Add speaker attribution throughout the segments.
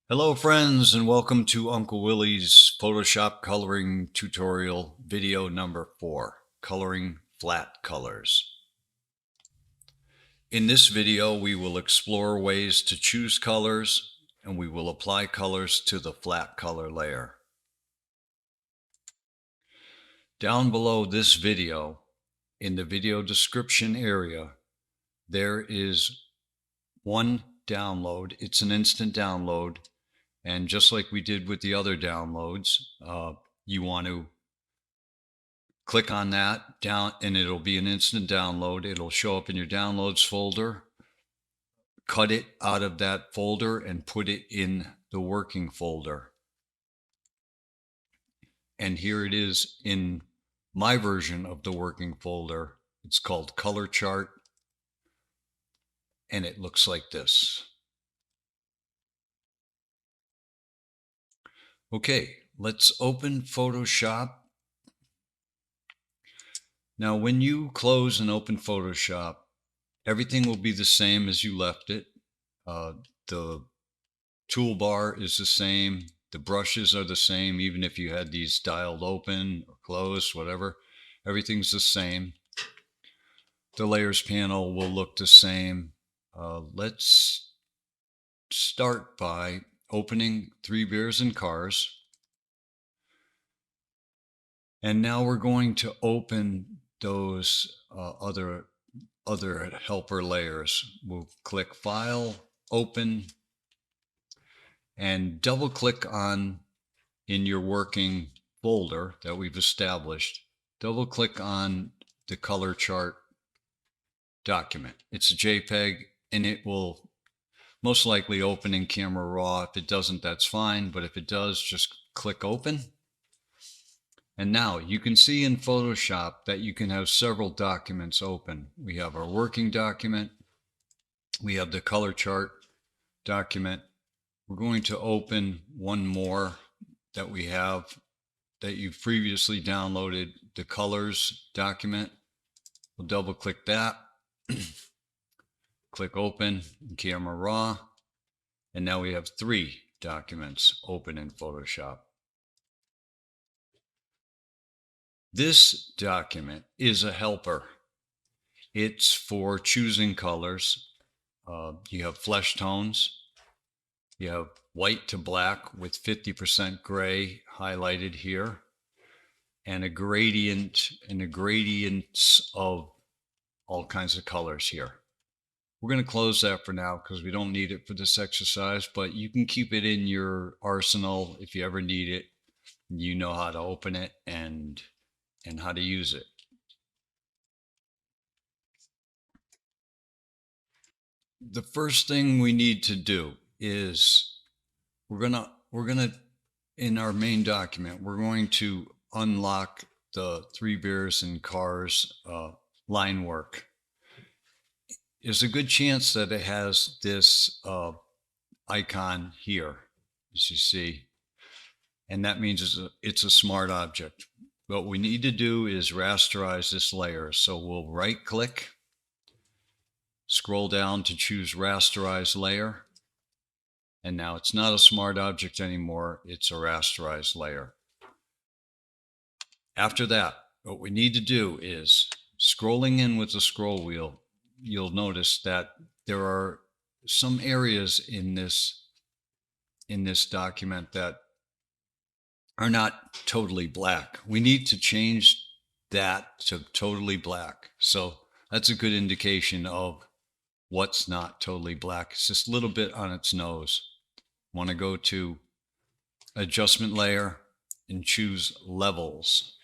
Speaker 1: Hello friends and welcome to Uncle Willy's Photoshop coloring tutorial video number 4, coloring flat colors. In this video we will explore ways to choose colors and we will apply colors to the flat color layer. Down below this video, in the video description area, there is one download. It's an instant download. And just like we did with the other downloads, you want to click on that down and it'll be an instant download. It'll show up in your downloads folder. Cut it out of that folder and put it in the working folder. And here it is in my version of the working folder. It's called Color Chart. And it looks like this. Okay, let's open Photoshop. Now, when you close and open Photoshop, everything will be the same as you left it. The toolbar is the same. The brushes are the same, even if you had these dialed open or closed, whatever. Everything's the same. The layers panel will look the same. Let's start by opening Three Bears and Cars. And now we're going to open those other helper layers. We'll click File, Open, and double click on, in your working folder that we've established, double click on the color chart document. It's a JPEG and it will most likely open in Camera Raw. If it doesn't, that's fine, but if it does, just click Open. And now you can see in Photoshop that you can have several documents open. We have our working document. We have the color chart document. We're going to open one more that we have that you've previously downloaded, the colors document. We'll double click that. Click Open in Camera Raw. And now we have 3 documents open in Photoshop. This document is a helper. It's for choosing colors. You have flesh tones. You have white to black with 50% gray highlighted here, and a gradient and a gradients of all kinds of colors here. We're going to close that for now because we don't need it for this exercise, but you can keep it in your arsenal if you ever need it. You know how to open it and how to use it. The first thing we need to do is we're gonna in our main document, we're going to unlock the Three Bears and Cars line work. There's a good chance that it has this icon here, as you see, and that means it's a smart object. What we need to do is rasterize this layer. So we'll right click, scroll down to choose rasterize layer. And now it's not a smart object anymore. It's a rasterized layer. After that, what we need to do is scrolling in with the scroll wheel, you'll notice that there are some areas in this document that are not totally black. We need to change that to totally black. So that's a good indication of what's not totally black. It's just a little bit on its nose. Want to go to adjustment layer and choose levels.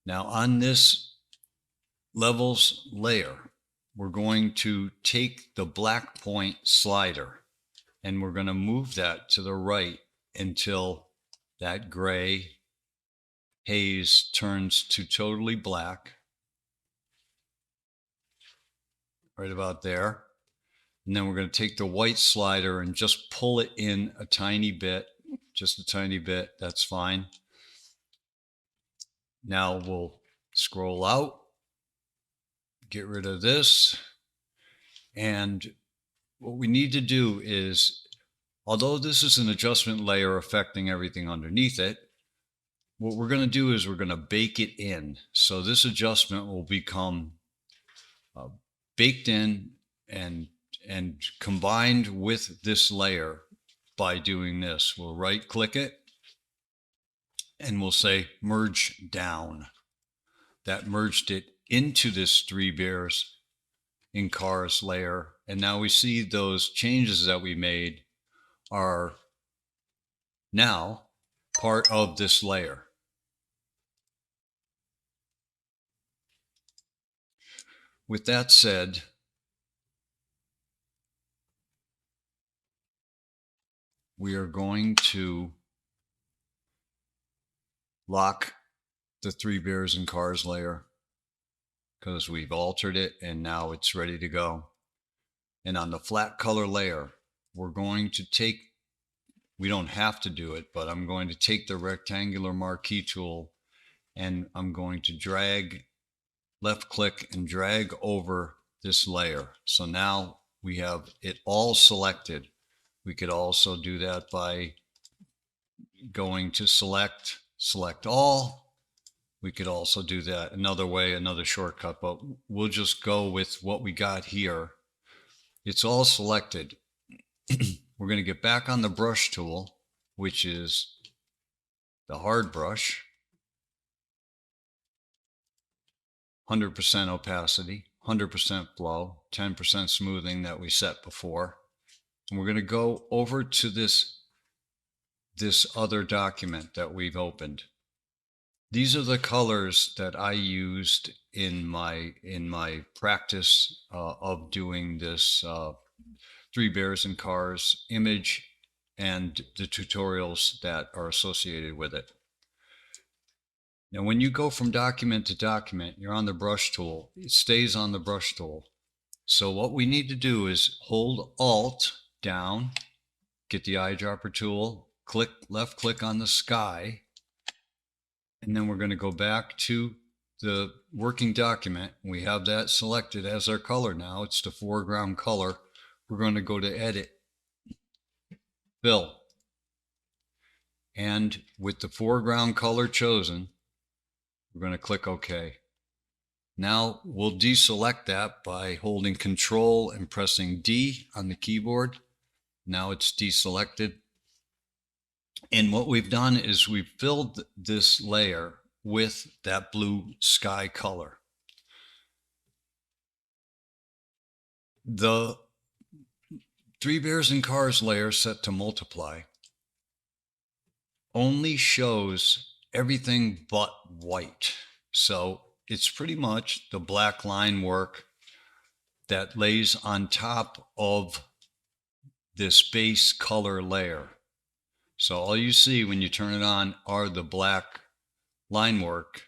Speaker 1: Now on this levels layer, we're going to take the black point slider and we're going to move that to the right until that gray haze turns to totally black, right about there. And then we're going to take the white slider and just pull it in a tiny bit, just a tiny bit, that's fine. Now we'll scroll out, get rid of this, and what we need to do is although this is an adjustment layer affecting everything underneath it, what we're going to do is we're going to bake it in. So this adjustment will become baked in and combined with this layer by doing this. We'll right click it and we'll say merge down. That merged it into this Three Bears in Cars layer. And now we see those changes that we made are now part of this layer. With that said, we are going to lock the Three Bears in Cars layer because we've altered it and now it's ready to go. And on the flat color layer, we're going to take, we don't have to do it, but I'm going to take the rectangular marquee tool and I'm going to drag, left click and drag over this layer. So now we have it all selected. We could also do that by going to select all. We could also do that another way, another shortcut, but we'll just go with what we got here. It's all selected. We're going to get back on the brush tool, which is the hard brush, 100% opacity, 100% flow, 10% smoothing that we set before. And we're going to go over to this other document that we've opened. These are the colors that I used in my practice of doing this Three Bears in Cars image and the tutorials that are associated with it. Now, when you go from document to document, you're on the brush tool. It stays on the brush tool. So what we need to do is hold Alt down, get the eyedropper tool, click, left click on the sky, and then we're going to go back to the working document. We have that selected as our color now. It's the foreground color. We're going to go to Edit, Fill, and with the foreground color chosen, we're going to click OK. Now we'll deselect that by holding Control and pressing D on the keyboard. Now it's deselected. And what we've done is we've filled this layer with that blue sky color. The Three Bears in Cars layer set to multiply only shows everything but white. So it's pretty much the black line work that lays on top of this base color layer. So all you see when you turn it on are the black line work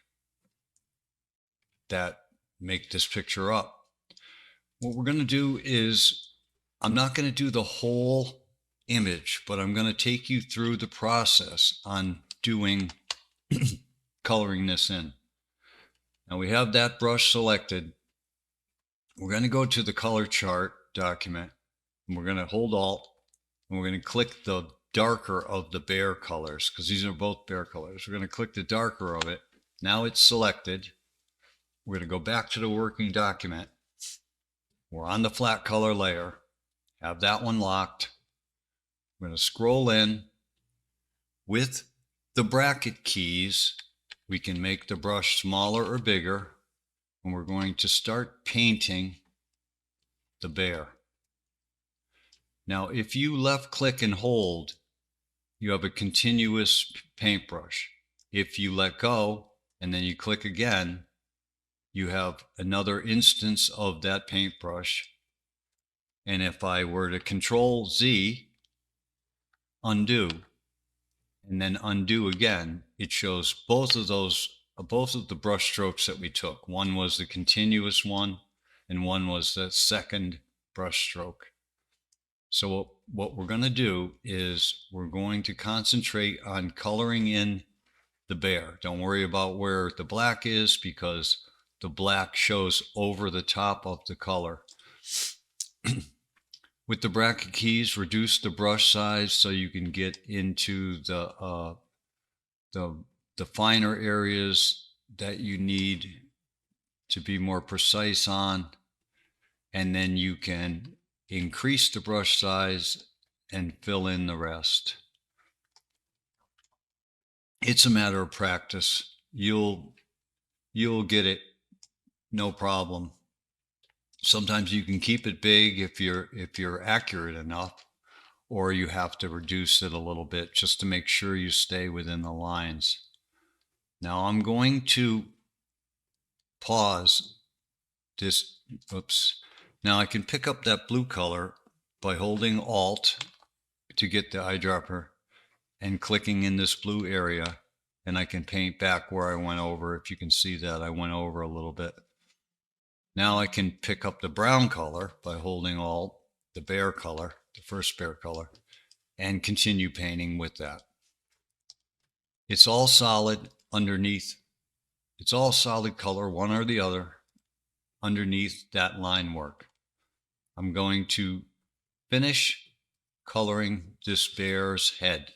Speaker 1: that make this picture up. What we're going to do is, I'm not going to do the whole image, but I'm going to take you through the process on doing coloring this in. Now we have that brush selected. We're going to go to the color chart document and we're going to hold Alt and we're going to click the darker of the bear colors because these are both bear colors. We're going to click the darker of it. Now it's selected. We're going to go back to the working document. We're on the flat color layer. Have that one locked. We're going to scroll in. With the bracket keys, we can make the brush smaller or bigger. And we're going to start painting the bear. Now, if you left click and hold, you have a continuous paintbrush. If you let go and then you click again, you have another instance of that paintbrush. And if I were to Control Z, undo, and then undo again, it shows both of the brush strokes that we took. One was the continuous one, and one was the second brush stroke. So what we're going to do is we're going to concentrate on coloring in the bear. Don't worry about where the black is because the black shows over the top of the color. With the bracket keys, reduce the brush size so you can get into the the finer areas that you need to be more precise on, and then you can increase the brush size and fill in the rest. It's a matter of practice. You'll get it, no problem. Sometimes you can keep it big if you're accurate enough, or you have to reduce it a little bit just to make sure you stay within the lines. Now I'm going to pause this. Oops. Now I can pick up that blue color by holding Alt to get the eyedropper and clicking in this blue area, and I can paint back where I went over. If you can see that, I went over a little bit. Now I can pick up the brown color by holding Alt, the bear color, the first bear color, and continue painting with that. It's all solid underneath. It's all solid color, one or the other, underneath that line work. I'm going to finish coloring this bear's head.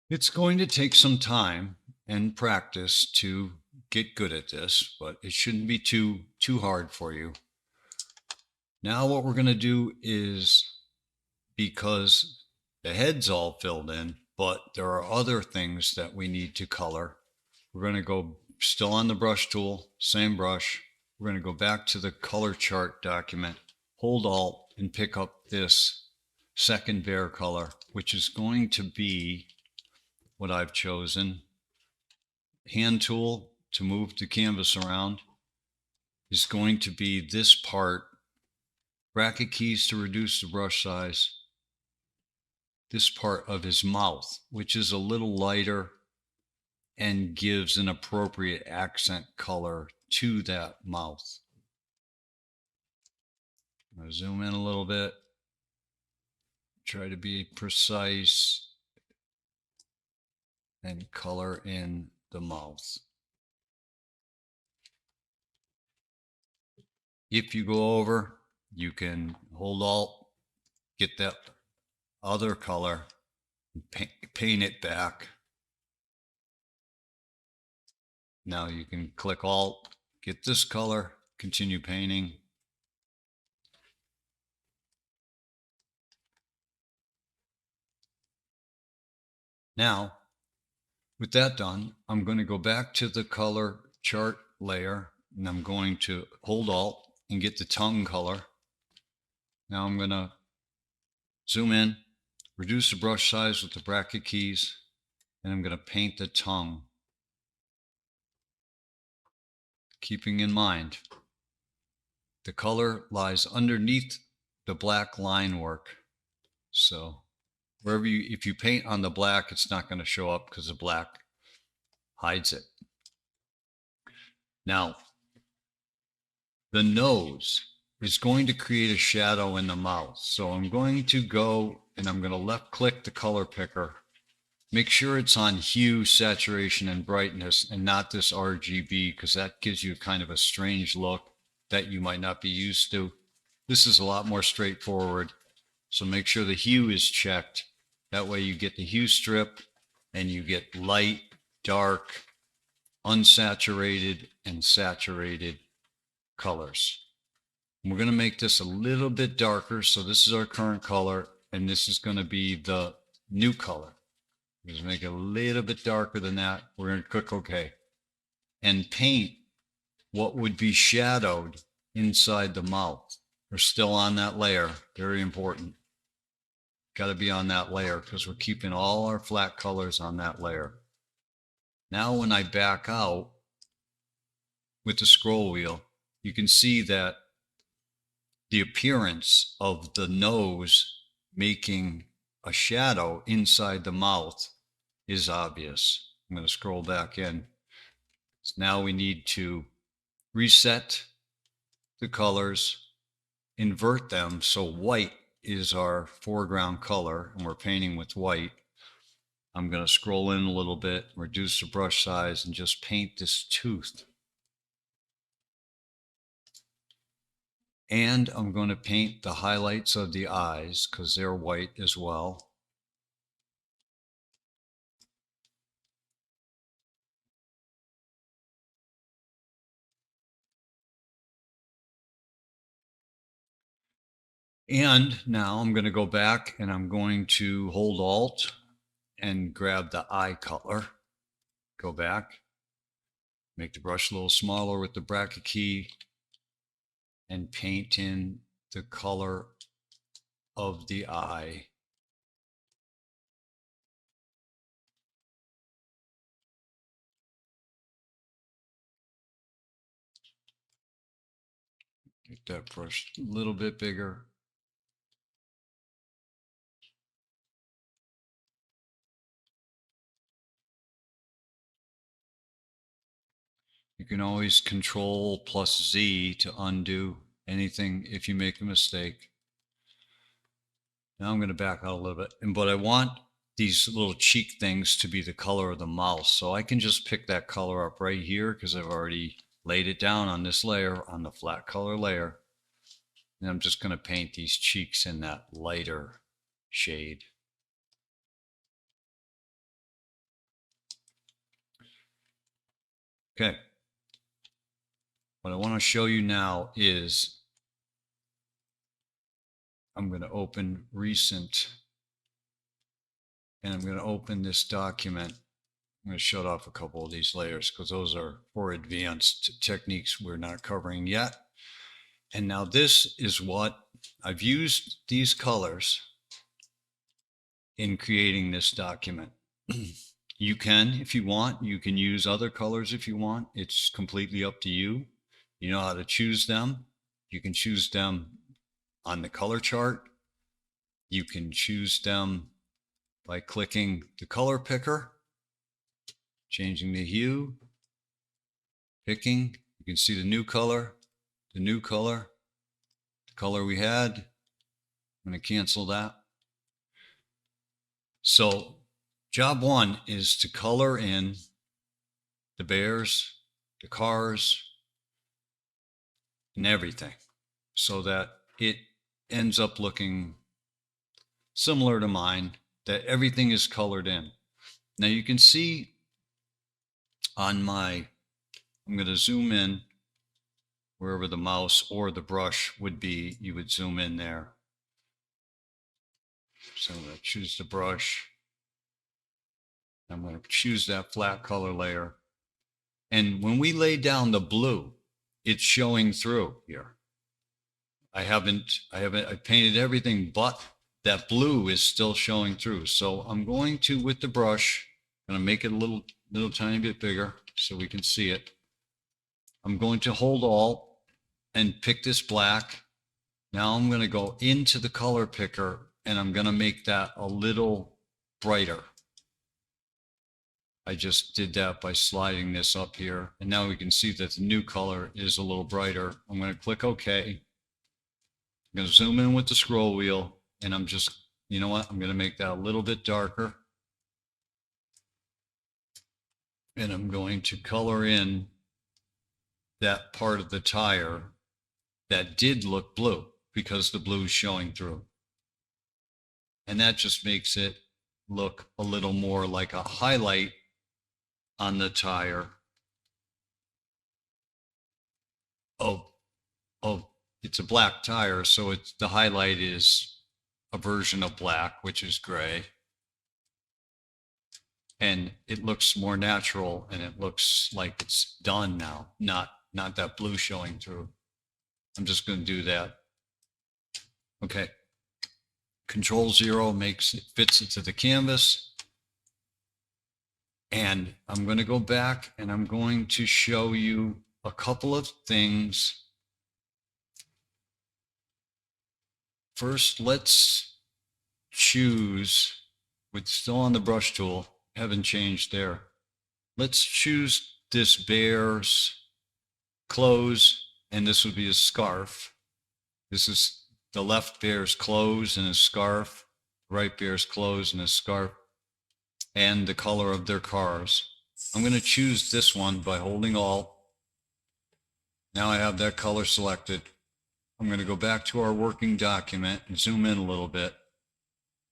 Speaker 1: It's going to take some time and practice to get good at this, but it shouldn't be too hard for you. Now what we're going to do is, because the head's all filled in, but there are other things that we need to color, we're going to go still on the brush tool, same brush. We're going to go back to the color chart document, hold Alt, and pick up this second bear color, which is going to be what I've chosen. Hand tool to move the canvas around is going to be this part. Bracket keys to reduce the brush size. This part of his mouth, which is a little lighter and gives an appropriate accent color to that mouth. I'm going to zoom in a little bit, try to be precise, and color in the mouth. If you go over, you can hold Alt, get that other color, paint it back. Now you can click Alt, get this color, continue painting. Now, with that done, I'm going to go back to the color chart layer, and I'm going to hold Alt and get the tongue color. Now I'm going to zoom in, reduce the brush size with the bracket keys, and I'm going to paint the tongue. Keeping in mind, the color lies underneath the black line work. So wherever if you paint on the black, it's not going to show up because the black hides it. Now, the nose is going to create a shadow in the mouth. So I'm going to go and I'm going to left click the color picker. Make sure it's on hue, saturation, and brightness, and not this RGB, because that gives you kind of a strange look that you might not be used to. This is a lot more straightforward. So make sure the hue is checked. That way you get the hue strip and you get light, dark, unsaturated, and saturated colors. We're going to make this a little bit darker. So this is our current color, and this is going to be the new color. Just make it a little bit darker than that. We're going to click OK. And paint what would be shadowed inside the mouth. We're still on that layer. Very important. Got to be on that layer because we're keeping all our flat colors on that layer. Now when I back out with the scroll wheel, you can see that the appearance of the nose making a shadow inside the mouth is obvious. I'm going to scroll back in. So now we need to reset the colors, invert them so white is our foreground color, and we're painting with white. I'm going to scroll in a little bit, reduce the brush size, and just paint this tooth. And I'm going to paint the highlights of the eyes because they're white as well. And now I'm going to go back and I'm going to hold Alt and grab the eye color. Go back, make the brush a little smaller with the bracket key, and paint in the color of the eye. Make that brush a little bit bigger. You can always Control plus Z to undo anything if you make a mistake. Now I'm going to back out a little bit, but I want these little cheek things to be the color of the mouse. So I can just pick that color up right here because I've already laid it down on this layer, on the flat color layer. And I'm just going to paint these cheeks in that lighter shade. Okay. What I want to show you now is I'm going to open Recent, and I'm going to open this document. I'm going to shut off a couple of these layers because those are for advanced techniques we're not covering yet. And now this is what I've used, these colors in creating this document. You can, if you want, you can use other colors if you want. It's completely up to you. You know how to choose them. You can choose them on the color chart. You can choose them by clicking the color picker, changing the hue, picking. You can see the new color, the color we had. I'm going to cancel that. So job one is to color in the bears, the cars, and everything so that it ends up looking similar to mine, that everything is colored in. Now you can see on my, I'm going to zoom in wherever the mouse or the brush would be, you would zoom in there. So I'm going to choose the brush. I'm going to choose that flat color layer. And when we lay down the blue, it's showing through here. I painted everything, but that blue is still showing through. So I'm going to, with the brush, I'm going to make it a little tiny bit bigger so we can see it. I'm going to hold Alt and pick this black. Now I'm going to go into the color picker and I'm going to make that a little brighter. I just did that by sliding this up here. And now we can see that the new color is a little brighter. I'm going to click OK. I'm going to zoom in with the scroll wheel and I'm just, you know what? I'm going to make that a little bit darker. And I'm going to color in that part of the tire that did look blue because the blue is showing through. And that just makes it look a little more like a highlight on the tire. Oh, it's a black tire, so it's the highlight is a version of black, which is gray. And it looks more natural and it looks like it's done now, not that blue showing through. I'm just going to do that. Okay. Control 0 fits it to the canvas. And I'm going to go back and I'm going to show you a couple of things. First, let's choose, with still on the brush tool, haven't changed there. Let's choose this bear's clothes, and this would be a scarf. This is the left bear's clothes and a scarf, right bear's clothes and a scarf, and the color of their cars. I'm going to choose this one by holding Alt. Now I have that color selected. I'm going to go back to our working document and zoom in a little bit.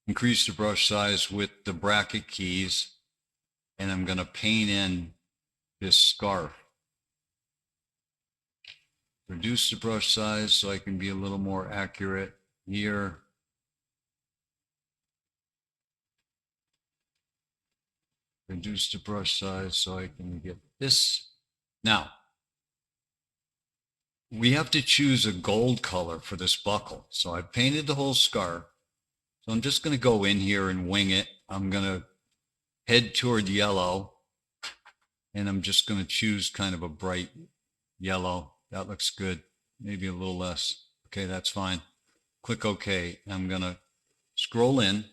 Speaker 1: Increase the brush size with the bracket keys, and I'm going to paint in this scarf. Reduce the brush size so I can be a little more accurate here. Reduce the brush size so I can get this. Now, we have to choose a gold color for this buckle. So I painted the whole scarf. So I'm just going to go in here and wing it. I'm going to head toward yellow, and I'm just going to choose kind of a bright yellow. That looks good. Maybe a little less. Okay, that's fine. Click OK. I'm going to scroll in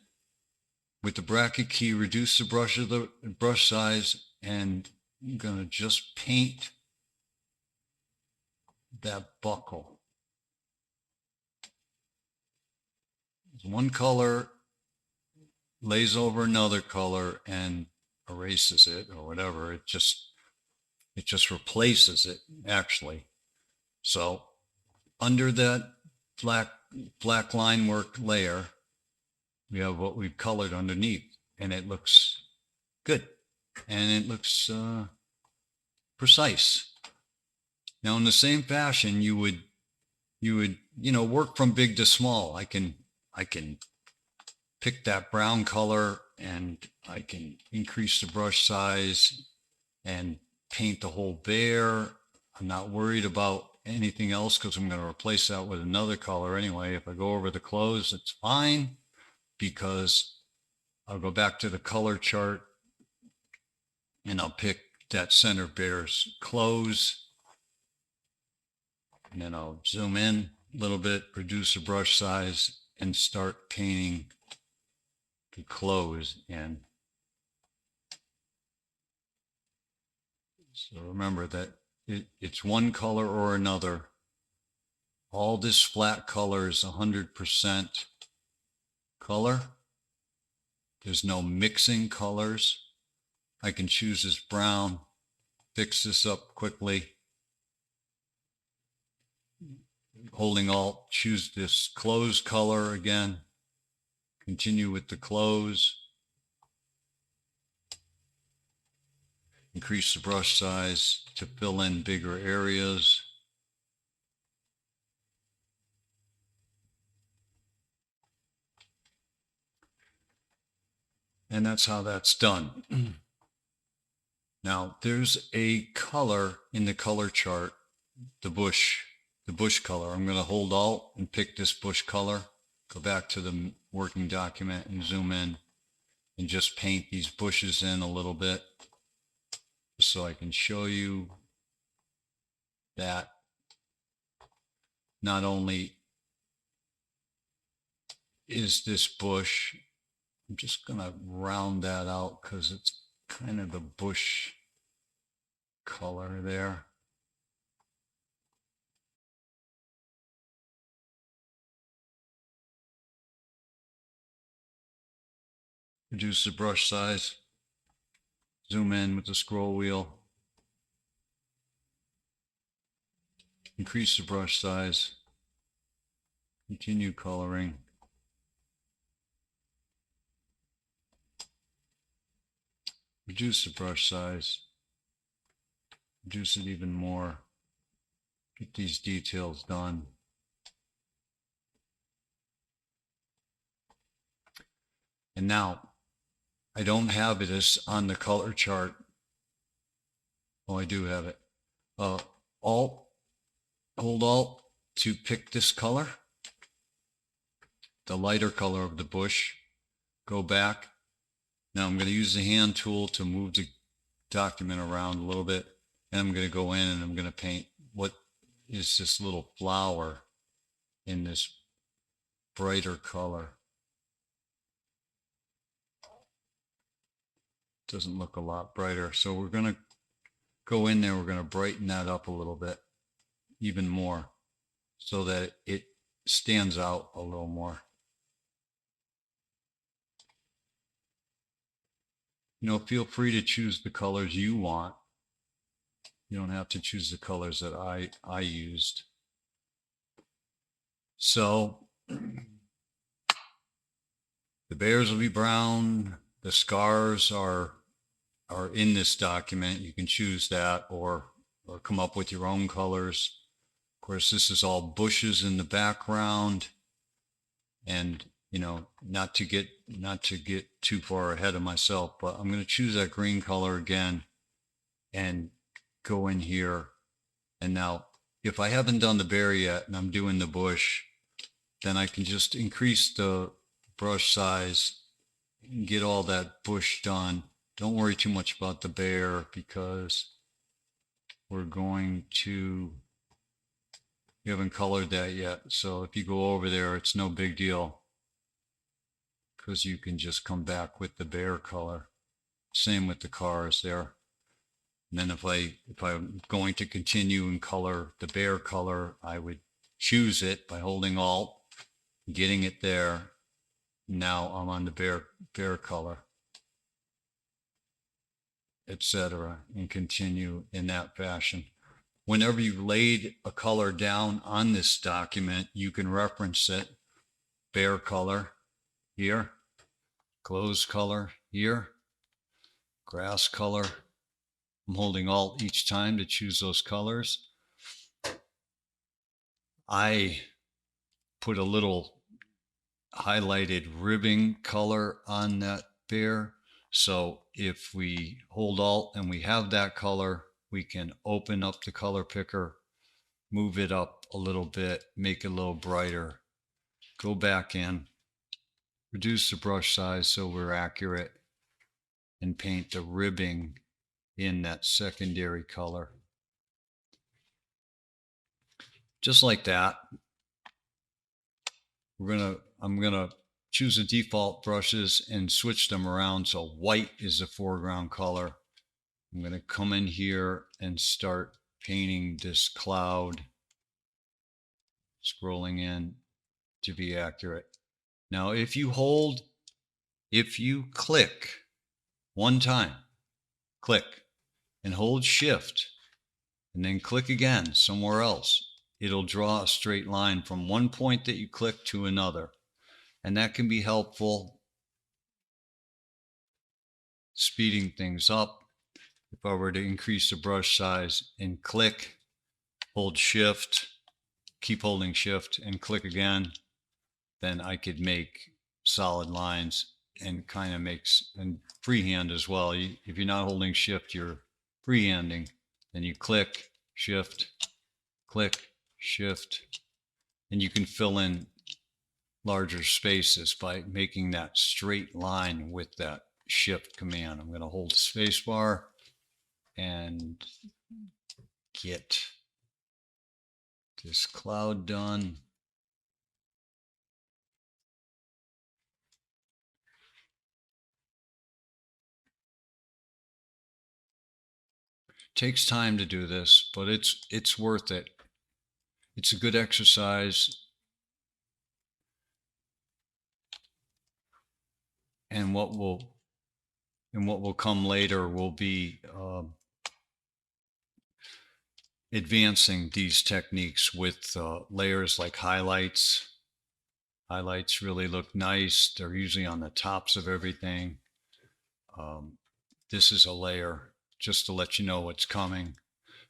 Speaker 1: with the bracket key, reduce the brush size, and I'm going to just paint that buckle. One color lays over another color and erases it or whatever. It just replaces it actually. So under that black line work layer, we have what we've colored underneath, and it looks good, and it looks precise. Now, in the same fashion, you would work from big to small. I can pick that brown color, and I can increase the brush size and paint the whole bear. I'm not worried about anything else because I'm going to replace that with another color anyway. If I go over the clothes, it's fine, because I'll go back to the color chart and I'll pick that center bear's clothes, and then I'll zoom in a little bit, reduce the brush size, and start painting the clothes in. So remember that it's one color or another. All this flat color is 100% color. There's no mixing colors. I can choose this brown, fix this up quickly. Holding Alt, choose this clothes color again. Continue with the clothes. Increase the brush size to fill in bigger areas. And that's how that's done. Now, there's a color in the color chart, the bush color. I'm going to hold Alt and pick this bush color, go back to the working document and zoom in and just paint these bushes in a little bit so I can show you that not only is this bush, I'm just going to round that out because it's kind of the bush color there. Reduce the brush size, zoom in with the scroll wheel, increase the brush size, continue coloring. Reduce the brush size, reduce it even more, get these details done. And now, I don't have it as on the color chart. Oh, I do have it. Hold Alt to pick this color, the lighter color of the bush. Go back. Now I'm going to use the hand tool to move the document around a little bit, and I'm going to go in and I'm going to paint what is this little flower in this brighter color. Doesn't look a lot brighter, so we're going to go in there, we're going to brighten that up a little bit, even more, so that it stands out a little more. Feel free to choose the colors you want. You don't have to choose the colors that I used. So the bears will be brown. The scars are in this document. You can choose that or come up with your own colors. Of course, this is all bushes in the background, and not to get too far ahead of myself, but I'm going to choose that green color again and go in here. And now, if I haven't done the bear yet and I'm doing the bush, then I can just increase the brush size and get all that bush done. Don't worry too much about the bear because we haven't colored that yet. So if you go over there, it's no big deal because you can just come back with the bear color. Same with the cars there. And then if I'm going to continue and color the bear color, I would choose it by holding Alt, getting it there. Now I'm on the bear color, etc., and continue in that fashion. Whenever you've laid a color down on this document, you can reference it. Bear color here, clothes color here, grass color. I'm holding Alt each time to choose those colors. I put a little highlighted ribbing color on that bear. So if we hold Alt and we have that color, we can open up the color picker, move it up a little bit, make it a little brighter, go back in, reduce the brush size so we're accurate, and paint the ribbing in that secondary color. Just like that. I'm gonna choose the default brushes and switch them around so white is the foreground color. I'm gonna come in here and start painting this cloud, scrolling in to be accurate. Now, if you click one time, click and hold Shift, and then click again somewhere else, it'll draw a straight line from one point that you click to another. And that can be helpful speeding things up. If I were to increase the brush size and click, hold Shift, keep holding Shift and click again, then I could make solid lines and kind of makes, and freehand as well. If you're not holding Shift, you're freehanding. Then you click, Shift, and you can fill in larger spaces by making that straight line with that Shift command. I'm going to hold the space bar and get this cloud done. Takes time to do this, but it's worth it. It's a good exercise. And what will come later will be advancing these techniques with layers like highlights. Highlights really look nice. They're usually on the tops of everything. This is a layer just to let you know what's coming.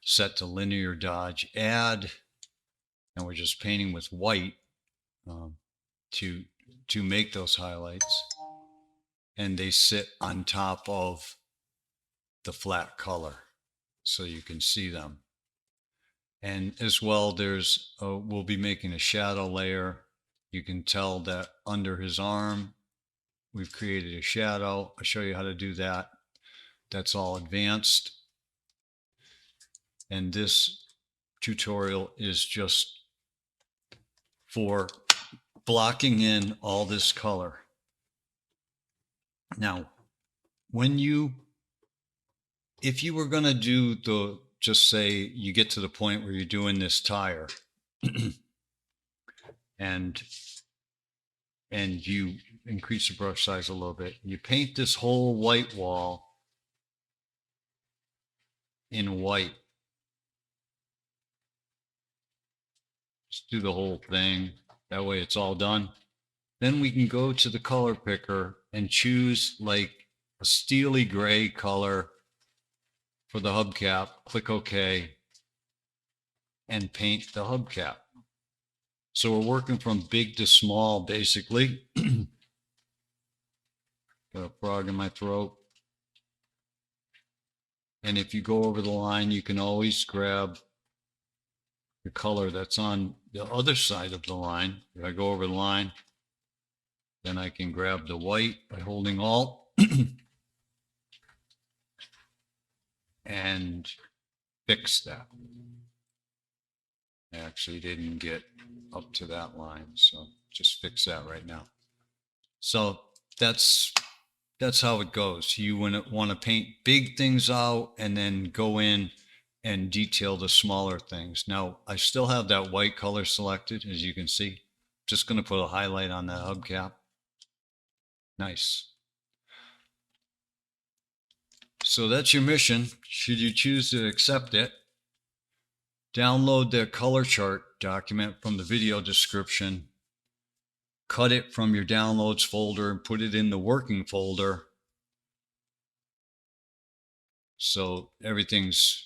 Speaker 1: Set to linear dodge, add, and we're just painting with white to make those highlights. And they sit on top of the flat color so you can see them. And as well, we'll be making a shadow layer. You can tell that under his arm, we've created a shadow. I'll show you how to do that. That's all advanced. And this tutorial is just for blocking in all this color. Now, if you were going to do just say you get to the point where you're doing this tire and you increase the brush size a little bit, you paint this whole white wall in white. Just do the whole thing. That way it's all done. Then we can go to the color picker and choose like a steely gray color for the hubcap. Click OK and paint the hubcap. So we're working from big to small, basically. Got a frog in my throat. And if you go over the line, you can always grab the color that's on the other side of the line. If I go over the line, then I can grab the white by holding Alt and fix that. I actually didn't get up to that line, so just fix that right now. So that's how it goes. You want to paint big things out and then go in and detail the smaller things. Now, I still have that white color selected, as you can see. Just going to put a highlight on that hubcap. Nice. So that's your mission. Should you choose to accept it, download the color chart document from the video description, cut it from your downloads folder and put it in the working folder. So everything's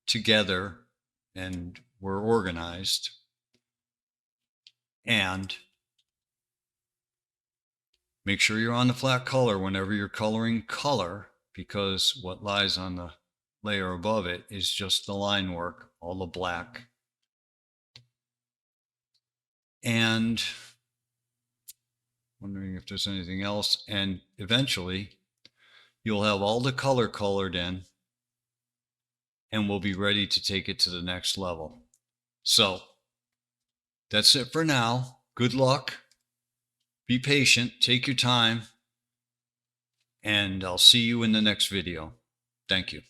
Speaker 1: together and we're organized. And make sure you're on the flat color whenever you're coloring color, because what lies on the layer above it is just the line work, all the black. And wondering if there's anything else. And eventually you'll have all the color colored in and we'll be ready to take it to the next level. So that's it for now. Good luck. Be patient. Take your time. And I'll see you in the next video. Thank you.